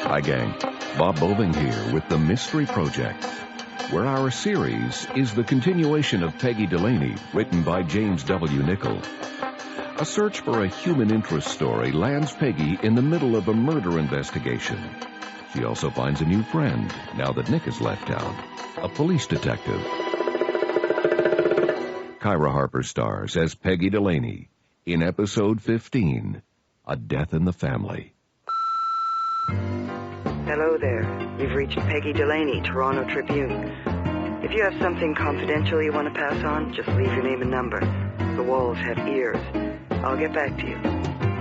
Hi, gang. Bob Boving here with The Mystery Project, where our series is the continuation of Peggy Delaney, written by James W. Nichol. A search for a human interest story lands Peggy in the middle of a murder investigation. She also finds a new friend, now that Nick has left town, a police detective. Kyra Harper stars as Peggy Delaney in episode 15, A Death in the Family. Hello there. You've reached Peggy Delaney, Toronto Tribune. If you have something confidential you want to pass on, just leave your name and number. The walls have ears. I'll get back to you.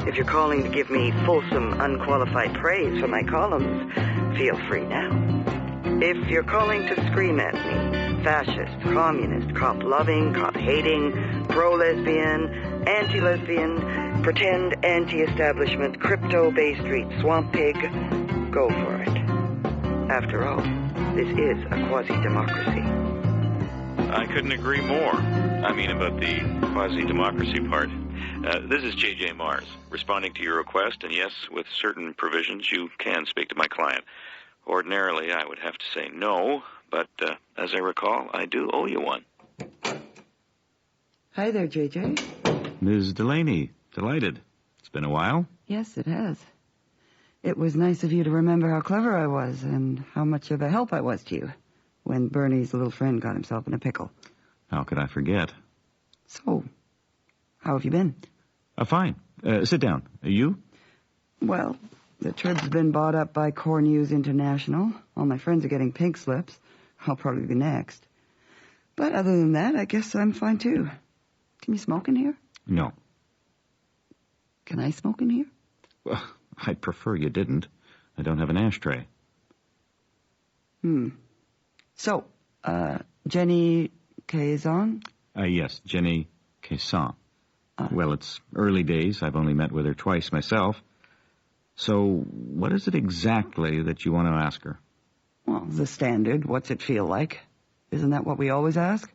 If you're calling to give me fulsome, unqualified praise for my columns, feel free now. If you're calling to scream at me, fascist, communist, cop-loving, cop-hating, pro-lesbian, anti-lesbian, pretend anti-establishment, crypto-Bay Street swamp pig, go for it. After all, this is a quasi-democracy. I couldn't agree more. I mean about the quasi-democracy part. This is J.J. Mars, responding to your request, and yes, with certain provisions, you can speak to my client. Ordinarily, I would have to say no, but as I recall, I do owe you one. Hi there, J.J. Ms. Delaney, delighted. It's been a while. Yes, it has. It was nice of you to remember how clever I was and how much of a help I was to you when Bernie's little friend got himself in a pickle. How could I forget? So, how have you been? Fine. Sit down. You? Well, the Trib's been bought up by Core News International. All my friends are getting pink slips. I'll probably be next. But other than that, I guess I'm fine too. Can you smoke in here? No. Can I smoke in here? Well, I'd prefer you didn't. I don't have an ashtray. So, Jenny Kazan? Yes, Jenny Kazan. Well, it's early days. I've only met with her twice myself. So, what is it exactly that you want to ask her? Well, the standard. What's it feel like? Isn't that what we always ask?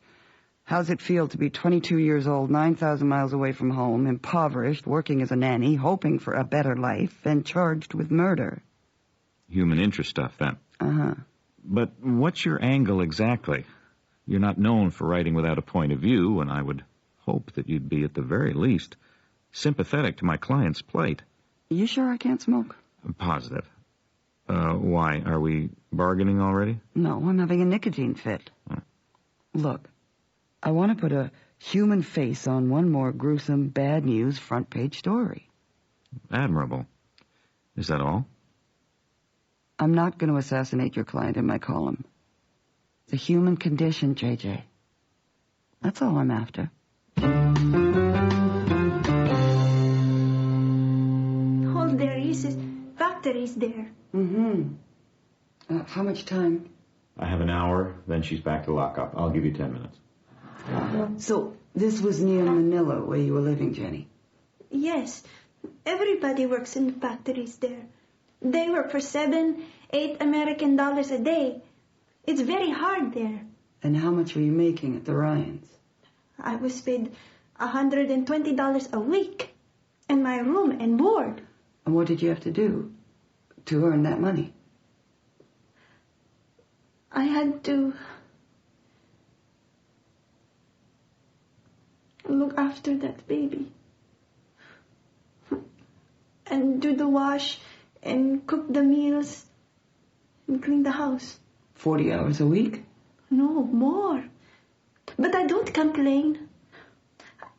How's it feel to be 22 years old, 9,000 miles away from home, impoverished, working as a nanny, hoping for a better life, and charged with murder? Human interest stuff, then. Uh-huh. But what's your angle exactly? You're not known for writing without a point of view, and I would hope that you'd be, at the very least, sympathetic to my client's plight. You sure I can't smoke? Positive. Why? Are we bargaining already? No, I'm having a nicotine fit. Look, I want to put a human face on one more gruesome, bad news front-page story. Admirable. Is that all? I'm not going to assassinate your client in my column. The human condition, J.J. That's all I'm after. All there is factories there. How much time? I have an hour, then she's back to lockup. I'll give you 10 minutes. So, this was near Manila, where you were living, Jenny? Yes. Everybody works in the factories there. They work for $7, $8 American dollars a day. It's very hard there. And how much were you making at the Ryans? I was paid $120 a week. And my room and board. And what did you have to do to earn that money? I had to look after that baby. And do the wash and cook the meals and clean the house. 40 hours a week? No, more. But I don't complain.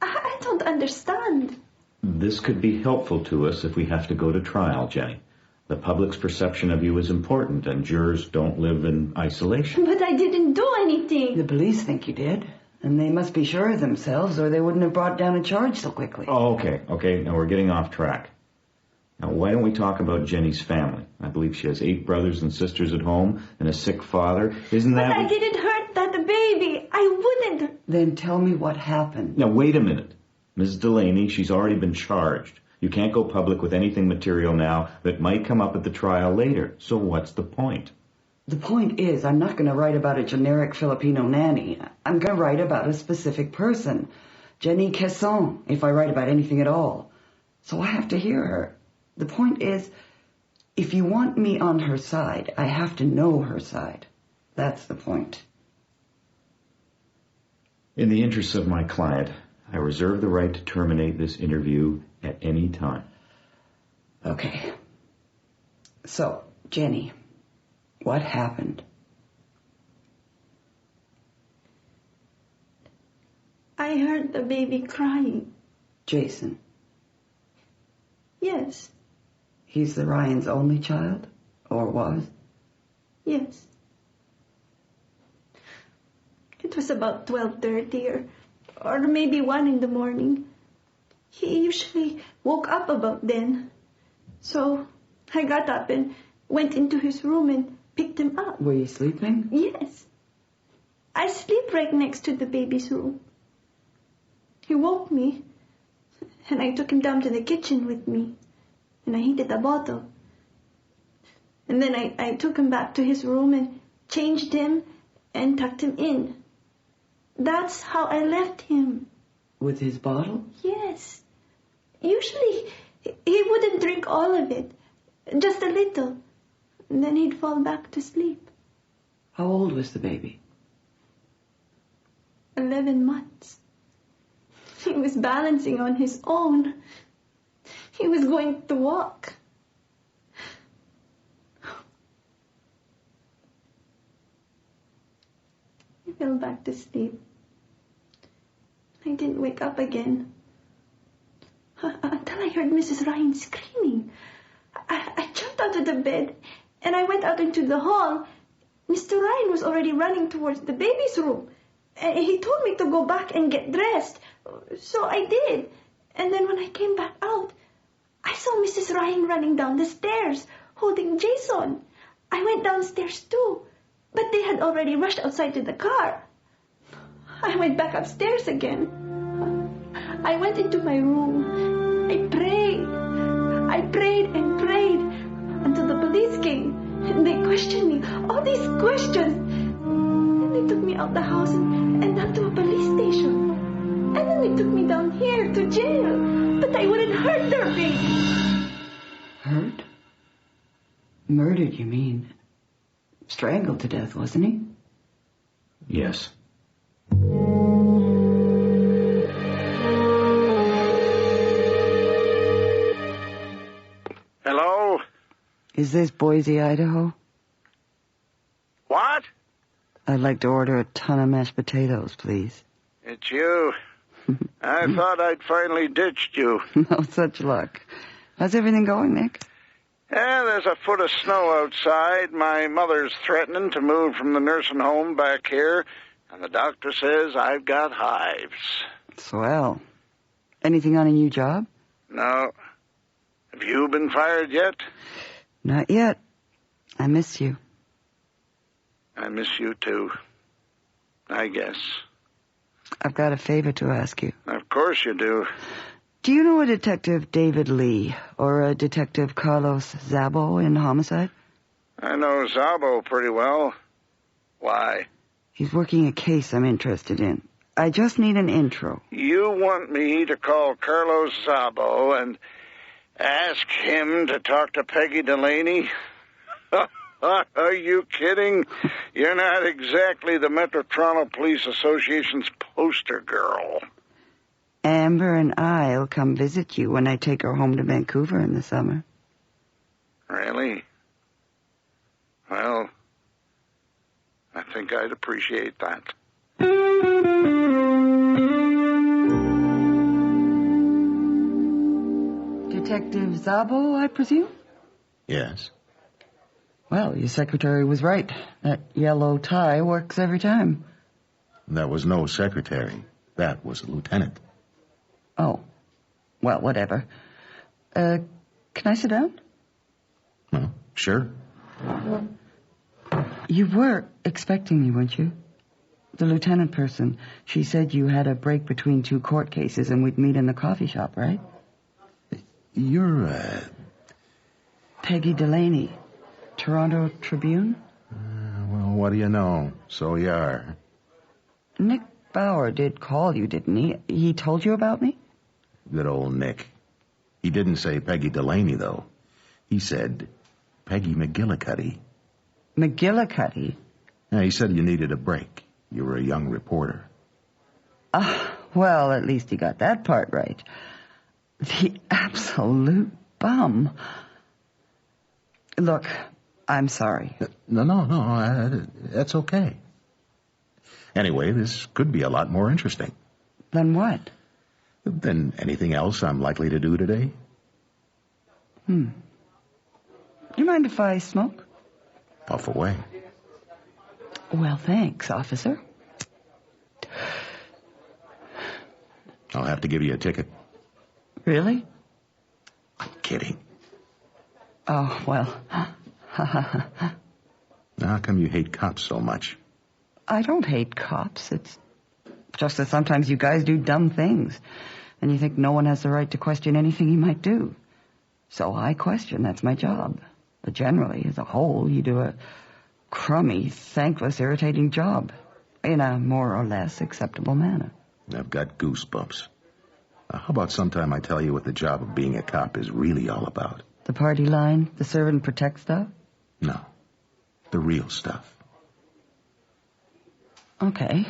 I don't understand. This could be helpful to us if we have to go to trial, Jenny. The public's perception of you is important, and jurors don't live in isolation. But I didn't do anything. The police think you did, and they must be sure of themselves, or they wouldn't have brought down a charge so quickly. Oh, okay. Now we're getting off track. Now, why don't we talk about Jenny's family? I believe she has 8 brothers and sisters at home and a sick father. Isn't that... But I didn't hurt that baby. I wouldn't. Then tell me what happened. Now, wait a minute. Ms. Delaney, she's already been charged. You can't go public with anything material now that might come up at the trial later. So what's the point? The point is, I'm not going to write about a generic Filipino nanny. I'm going to write about a specific person. Jenny Kazan, if I write about anything at all. So I have to hear her. The point is, If you want me on her side, I have to know her side. That's the point. In the interests of my client, I reserve the right to terminate this interview at any time. Okay. So, Jenny, what happened? I heard the baby crying. Jason. Yes. He's the Ryan's only child? Or was? Yes. It was about 12:30 or maybe 1 in the morning. He usually woke up about then. So I got up and went into his room and picked him up. Were you sleeping? Yes. I sleep right next to the baby's room. He woke me, and I took him down to the kitchen with me, and I heated a bottle. And then I took him back to his room and changed him and tucked him in. That's how I left him. With his bottle? Yes. Usually, he wouldn't drink all of it, just a little. And then he'd fall back to sleep. How old was the baby? 11 months. He was balancing on his own. He was going to walk. He fell back to sleep. I didn't wake up again until I heard Mrs. Ryan screaming. I jumped out of the bed and I went out into the hall. Mr. Ryan was already running towards the baby's room. And he told me to go back and get dressed. So I did. And then when I came back out, I saw Mrs. Ryan running down the stairs, holding Jason. I went downstairs too, but they had already rushed outside to the car. I went back upstairs again. I went into my room. I prayed and prayed until the police came. And they questioned me, all these questions. And they took me out the house and down to a police station. And then they took me down here to jail. But I wouldn't hurt their baby. Hurt? Murdered, you mean? Strangled to death, wasn't he? Yes. Hello? Is this Boise, Idaho? What? I'd like to order a ton of mashed potatoes, please. It's you. I thought I'd finally ditched you. No such luck. How's everything going, Nick? Yeah, there's a foot of snow outside. My mother's threatening to move from the nursing home back here, and the doctor says I've got hives. Swell. Anything on a new job? No. Have you been fired yet? Not yet. I miss you. I miss you too. I guess. I've got a favor to ask you. Of course you do. Do you know a Detective David Lee or a Detective Carlos Szabo in homicide? I know Szabo pretty well. Why? He's working a case I'm interested in. I just need an intro. You want me to call Carlos Szabo and ask him to talk to Peggy Delaney? Are you kidding? You're not exactly the Metro Toronto Police Association's poster girl. Amber and I'll come visit you when I take her home to Vancouver in the summer. Really? Well, I think I'd appreciate that. Detective Szabo, I presume? Yes. Well, your secretary was right. That yellow tie works every time. That was no secretary. That was a lieutenant. Oh. Well, whatever. Can I sit down? Well, sure. You were expecting me, weren't you? The lieutenant person. She said you had a break between 2 court cases and we'd meet in the coffee shop, right? You're, Peggy Delaney. Toronto Tribune? well, what do you know? So you are. Nick Bauer did call you, didn't he? He told you about me? Good old Nick. He didn't say Peggy Delaney, though. He said Peggy McGillicuddy. McGillicuddy? Yeah, he said you needed a break. You were a young reporter. Well, at least he got that part right. The absolute bum. Look, I'm sorry. No, that's okay. Anyway, this could be a lot more interesting. Then what? Than anything else I'm likely to do today. Do you mind if I smoke? Puff away. Well, thanks, officer. I'll have to give you a ticket. Really? I'm kidding. Oh, well. How come you hate cops so much? I don't hate cops. It's just that sometimes you guys do dumb things, and you think no one has the right to question anything you might do. So I question. That's my job. But generally, as a whole, you do a crummy, thankless, irritating job in a more or less acceptable manner. I've got goosebumps. How about sometime I tell you what the job of being a cop is really all about? The party line, the serve and protect stuff? No, the real stuff. Okay.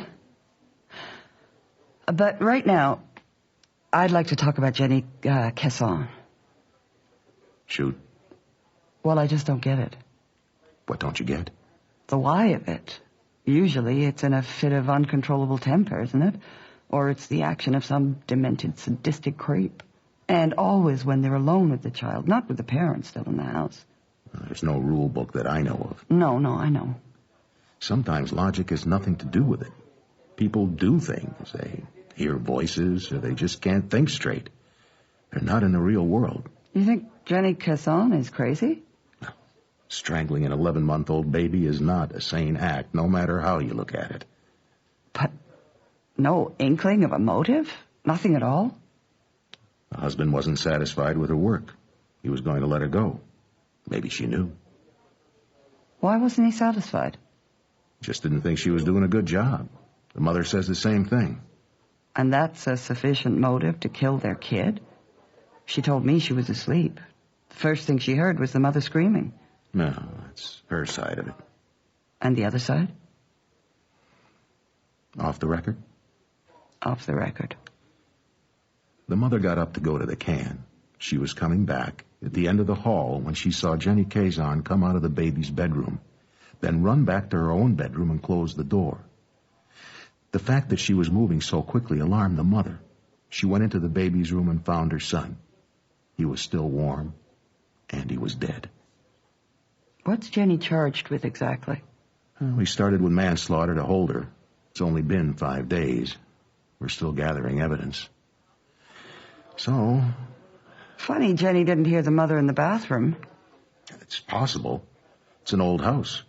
But right now, I'd like to talk about Jenny Casson. Shoot. Well, I just don't get it. What don't you get? The why of it. Usually it's in a fit of uncontrollable temper, isn't it? Or it's the action of some demented, sadistic creep. And always when they're alone with the child, not with the parents still in the house. There's no rule book that I know of. No, I know. Sometimes logic has nothing to do with it. People do things. They hear voices, or they just can't think straight. They're not in the real world. You think Jenny Casson is crazy? No. Strangling an 11-month-old baby is not a sane act, no matter how you look at it. But no inkling of a motive? Nothing at all? The husband wasn't satisfied with her work. He was going to let her go. Maybe she knew. Why wasn't he satisfied? Just didn't think she was doing a good job. The mother says the same thing. And that's a sufficient motive to kill their kid? She told me she was asleep. The first thing she heard was the mother screaming. No, that's her side of it. And the other side? Off the record? Off the record. The mother got up to go to the can. She was coming back at the end of the hall when she saw Jenny Kazan come out of the baby's bedroom, then run back to her own bedroom and close the door. The fact that she was moving so quickly alarmed the mother. She went into the baby's room and found her son. He was still warm, and he was dead. What's Jenny charged with exactly? We started with manslaughter to hold her. It's only been 5 days. We're still gathering evidence. So... Funny Jenny didn't hear the mother in the bathroom. It's possible. It's an old house.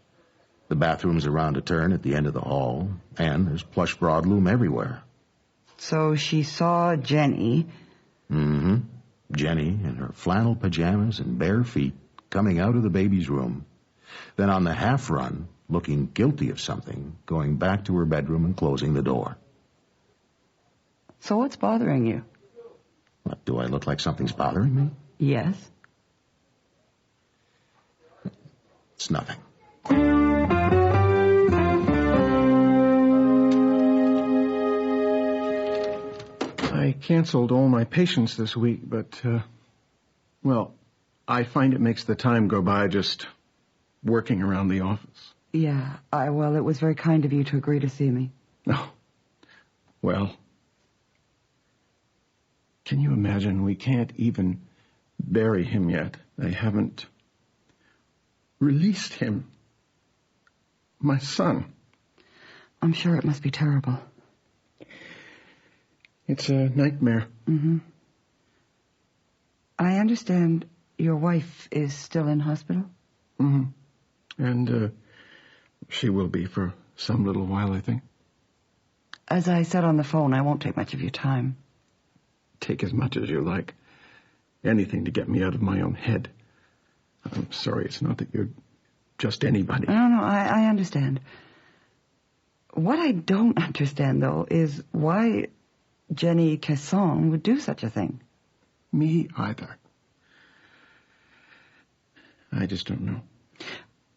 The bathroom's around a turn at the end of the hall, and there's plush broadloom everywhere. So she saw Jenny... Mm-hmm. Jenny in her flannel pajamas and bare feet coming out of the baby's room. Then on the half run, looking guilty of something, going back to her bedroom and closing the door. So what's bothering you? What, do I look like something's bothering me? Yes. It's nothing. I canceled all my patients this week, but, well, I find it makes the time go by just working around the office. Yeah, well, it was very kind of you to agree to see me. Oh, well, can you imagine? We can't even bury him yet. They haven't released him. My son. I'm sure it must be terrible. It's a nightmare. Mm-hmm. I understand your wife is still in hospital? Mm-hmm. And she will be for some little while, I think. As I said on the phone, I won't take much of your time. Take as much as you like. Anything to get me out of my own head. I'm sorry, it's not that you're just anybody. No, I understand. What I don't understand, though, is why Jenny Casson would do such a thing. Me either. I just don't know.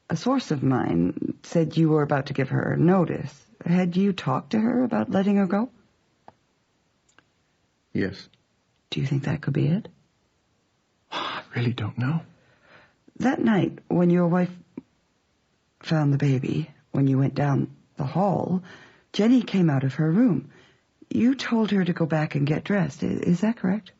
A source of mine said you were about to give her notice. Had you talked to her about letting her go? Yes. Do you think that could be it? I really don't know. That night, when your wife found the baby, when you went down the hall, Jenny came out of her room. You told her to go back and get dressed. Is that correct?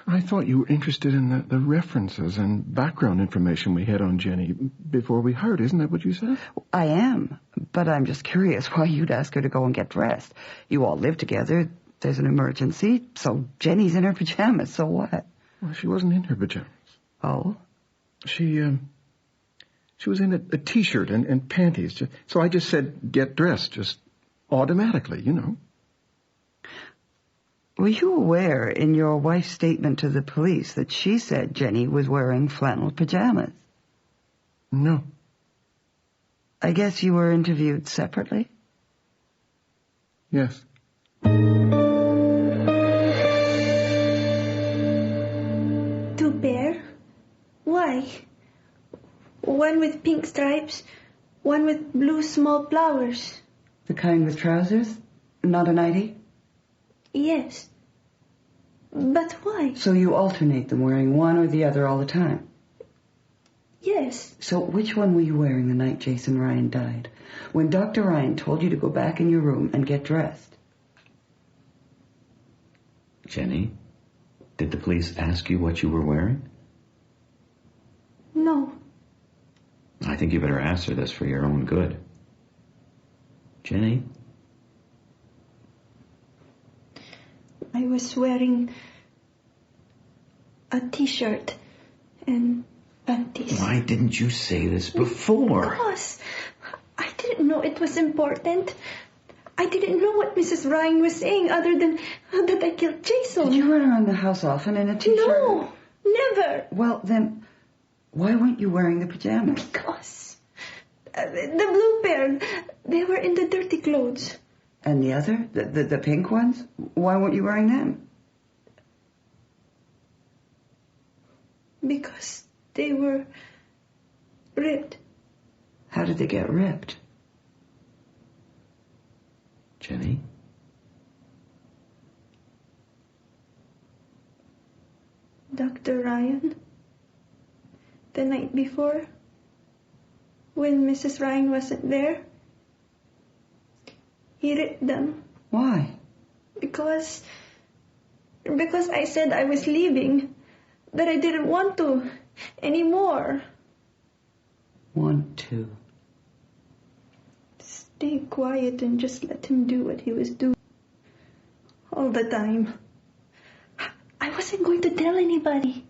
I thought you were interested in the references and background information we had on Jenny before we hired. Isn't that what you said? I am, but I'm just curious why you'd ask her to go and get dressed. You all live together. There's an emergency, so Jenny's in her pajamas, so what? Well, she wasn't in her pajamas. Oh? She was in a T-shirt and panties. So I just said, get dressed, just automatically, you know. Were you aware in your wife's statement to the police that she said Jenny was wearing flannel pajamas? No. I guess you were interviewed separately? Yes. Two pair? Why? One with pink stripes, one with blue small flowers. The kind with trousers? Not a nightie? Yes. But why? So you alternate them, wearing one or the other all the time? Yes. So which one were you wearing the night Jason Ryan died? When Dr. Ryan told you to go back in your room and get dressed? Jenny, did the police ask you what you were wearing? No. I think you better answer this for your own good. Jenny? I was wearing a T-shirt and panties. Why didn't you say this before? Because I didn't know it was important. I didn't know what Mrs. Ryan was saying other than that I killed Jason. Did you run around the house often in a T-shirt? No, never. Well, then, why weren't you wearing the pajamas? Because the blue pair, they were in the dirty clothes. And the other? The pink ones? Why weren't you wearing them? Because they were ripped. How did they get ripped? Jenny? Dr. Ryan, the night before, when Mrs. Ryan wasn't there, he ripped them. Why? Because I said I was leaving, that I didn't want to anymore. Want to? Stay quiet and just let him do what he was doing. All the time. I wasn't going to tell anybody.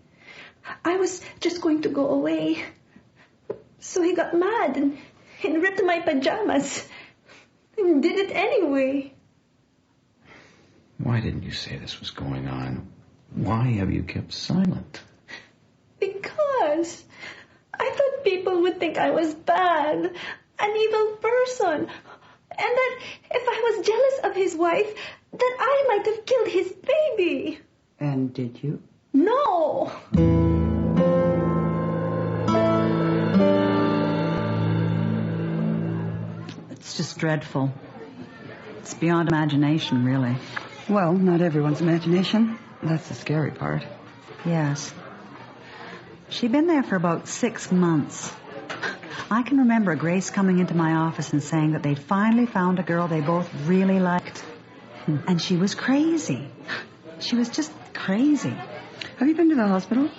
I was just going to go away. So he got mad and ripped my pajamas. And did it anyway. Why didn't you say this was going on? Why have you kept silent? Because I thought people would think I was bad, an evil person, and that if I was jealous of his wife, that I might have killed his baby. And did you? No. It's just dreadful. It's beyond imagination, really. Well, not everyone's imagination. That's the scary part. Yes. She'd been there for about 6 months. I can remember Grace coming into my office and saying that they'd finally found a girl they both really liked. And she was crazy. She was just crazy. Have you been to the hospital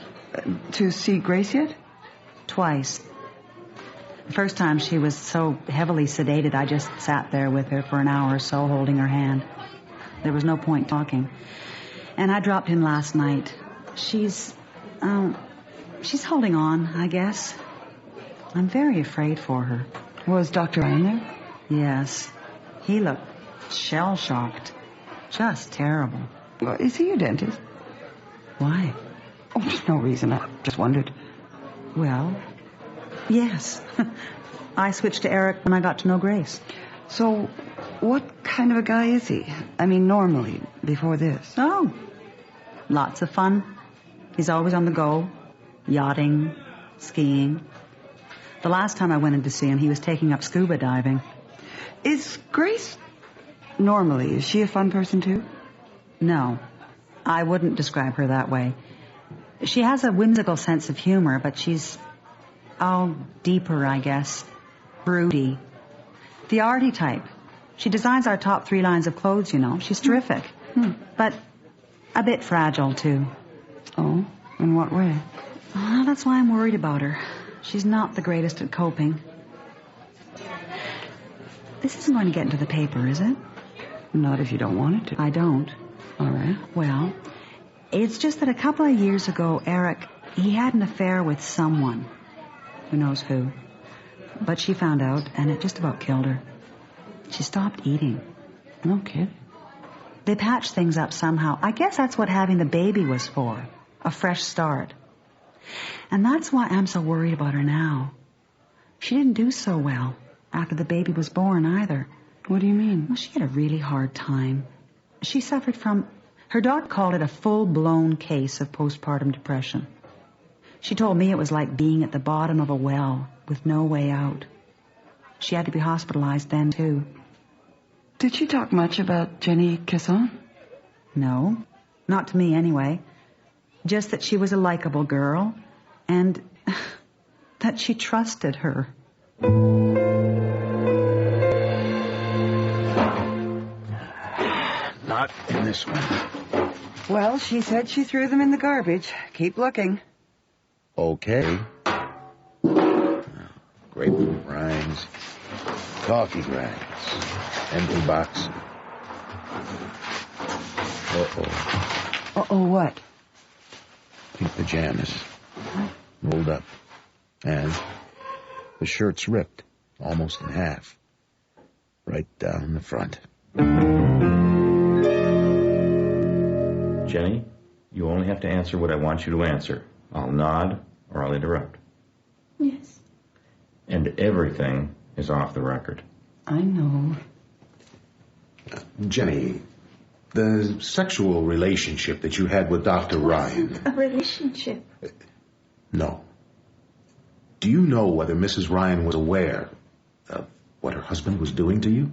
to see Grace yet? Twice. The first time she was so heavily sedated, I just sat there with her for an hour or so, holding her hand. There was no point talking. And I dropped in last night. She's holding on, I guess. I'm very afraid for her. Was Dr. Ryan there? Yes. He looked shell-shocked. Just terrible. Well, is he your dentist? Why? Oh, there's no reason. I just wondered. Well, yes. I switched to Eric when I got to know Grace. So, what kind of a guy is he? I mean, normally, before this. Oh, lots of fun. He's always on the go. Yachting, skiing. The last time I went in to see him, he was taking up scuba diving. Is Grace normally, is she a fun person too? No, I wouldn't describe her that way. She has a whimsical sense of humor, but she's, deeper, I guess. Broody. The arty type. She designs our top 3 lines of clothes, you know. She's terrific. But a bit fragile, too. Oh, in what way? Well, that's why I'm worried about her. She's not the greatest at coping. This isn't going to get into the paper, is it? Not if you don't want it to. I don't. All right. Well, it's just that a couple of years ago, Eric, he had an affair with someone. Who knows who. But she found out, and it just about killed her. She stopped eating. No kidding. They patched things up somehow. I guess that's what having the baby was for. A fresh start. And that's why I'm so worried about her now. She didn't do so well after the baby was born either. What do you mean? Well, she had a really hard time. She suffered from... Her doctor called it a full-blown case of postpartum depression. She told me it was like being at the bottom of a well with no way out. She had to be hospitalized then, too. Did she talk much about Jenny Casson? No, not to me anyway. Just that she was a likable girl and that she trusted her. Not in this one. Well, she said she threw them in the garbage. Keep looking. Okay. Grapefruit rinds, coffee grinds, empty box. Uh-oh. Uh-oh, what? Pink pajamas, rolled up, and the shirt's ripped, almost in half, right down the front. Jenny, you only have to answer what I want you to answer. I'll nod or I'll interrupt. Yes. And everything is off the record. I know. Jenny, the sexual relationship that you had with Dr. Ryan... A relationship. No. Do you know whether Mrs. Ryan was aware of what her husband was doing to you?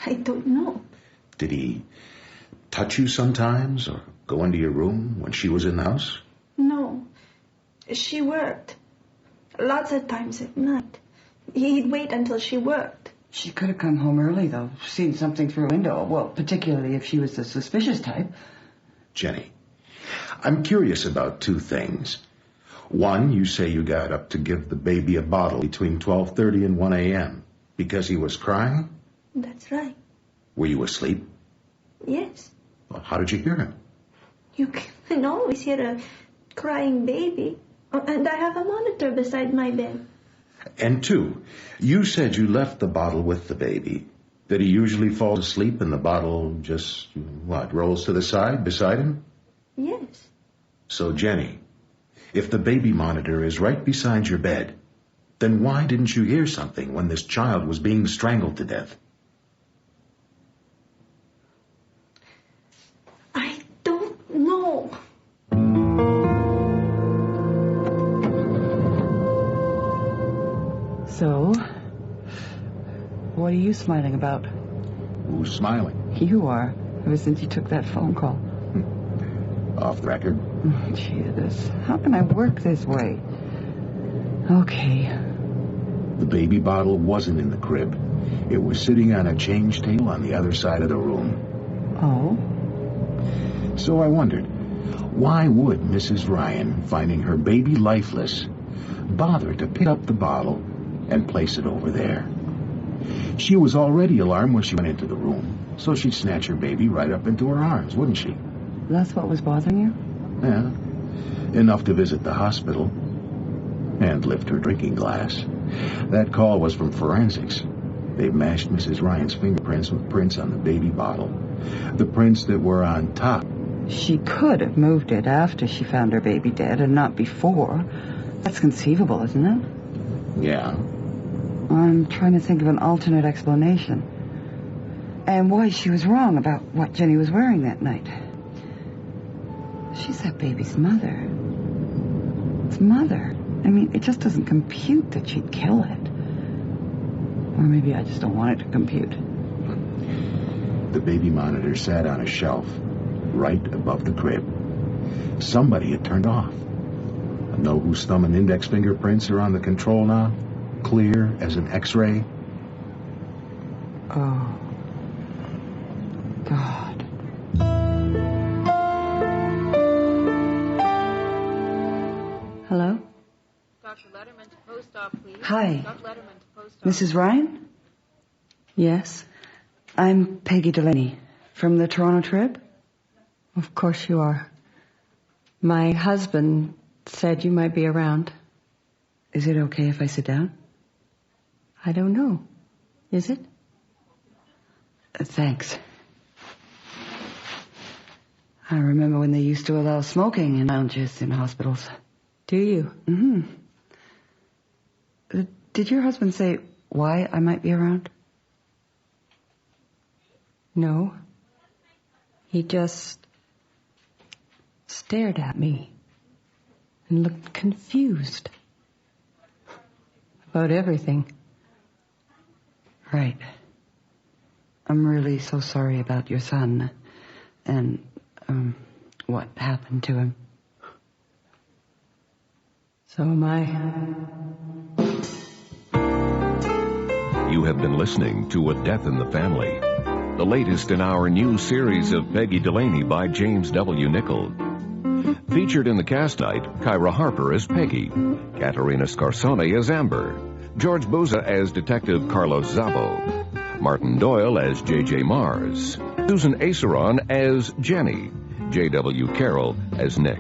I don't know. Did he touch you sometimes or go into your room when she was in the house? No. She worked. Lots of times at night. He'd wait until she worked. She could have come home early, though. Seen something through a window. Well, particularly if she was the suspicious type. Jenny, I'm curious about 2 things. One, you say you got up to give the baby a bottle between 12:30 and 1 a.m. because he was crying? That's right. Were you asleep? Yes. Well, how did you hear him? You can always hear a crying baby. And I have a monitor beside my bed. And 2, you said you left the bottle with the baby. That he usually falls asleep and the bottle just, rolls to the side beside him? Yes. So, Jenny, if the baby monitor is right beside your bed, then why didn't you hear something when this child was being strangled to death? I don't know. So, what are you smiling about? Who's smiling? You are, ever since you took that phone call. Off the record. Jesus, how can I work this way? Okay. The baby bottle wasn't in the crib. It was sitting on a change table on the other side of the room. Oh? So I wondered, why would Mrs. Ryan, finding her baby lifeless, bother to pick up the bottle and place it over there? She was already alarmed when she went into the room, so she'd snatch her baby right up into her arms, wouldn't she? That's what was bothering you? Yeah, enough to visit the hospital and lift her drinking glass. That call was from forensics. They matched Mrs. Ryan's fingerprints with prints on the baby bottle, the prints that were on top. She could have moved it after she found her baby dead and not before. That's conceivable, isn't it? Yeah. I'm trying to think of an alternate explanation. And why she was wrong about what Jenny was wearing that night. She's that baby's mother. It's mother. I mean, it just doesn't compute that she'd kill it. Or maybe I just don't want it to compute. The baby monitor sat on a shelf right above the crib. Somebody had turned off. Know whose thumb and index fingerprints are on the control knob? Clear as an X-ray. Oh, God. Hello? Dr. Letterman to post-op, please. Hi. Dr. Letterman to post-op. Mrs. Ryan? Yes. I'm Peggy Delaney from the Toronto Trib. Of course you are. My husband said you might be around. Is it okay if I sit down? I don't know. Is it? Thanks. I remember when they used to allow smoking in lounges in hospitals. Do you? Mm-hmm. Did your husband say why I might be around? No. He just stared at me and looked confused about everything. Right. I'm really so sorry about your son and what happened to him. So am I. You have been listening to A Death in the Family, the latest in our new series of Peggy Delaney by James W. Nichol. Featured in the cast night, Kyra Harper as Peggy, Katerina Scarsone as Amber, George Bouza as Detective Carlos Szabo, Martin Doyle as J.J. Mars, Susan Aceron as Jenny, J.W. Carroll as Nick.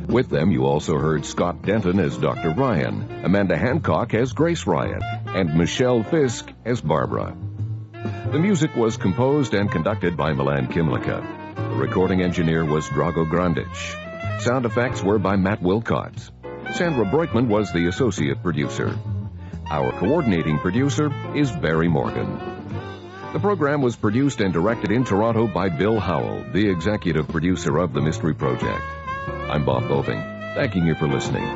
With them, you also heard Scott Denton as Dr. Ryan, Amanda Hancock as Grace Ryan, and Michelle Fisk as Barbara. The music was composed and conducted by Milan Kimlicka. The recording engineer was Drago Grandic. Sound effects were by Matt Wilcox. Sandra Breukman was the associate producer. Our coordinating producer is Barry Morgan. The program was produced and directed in Toronto by Bill Howell, the executive producer of The Mystery Project. I'm Bob Boving, thanking you for listening.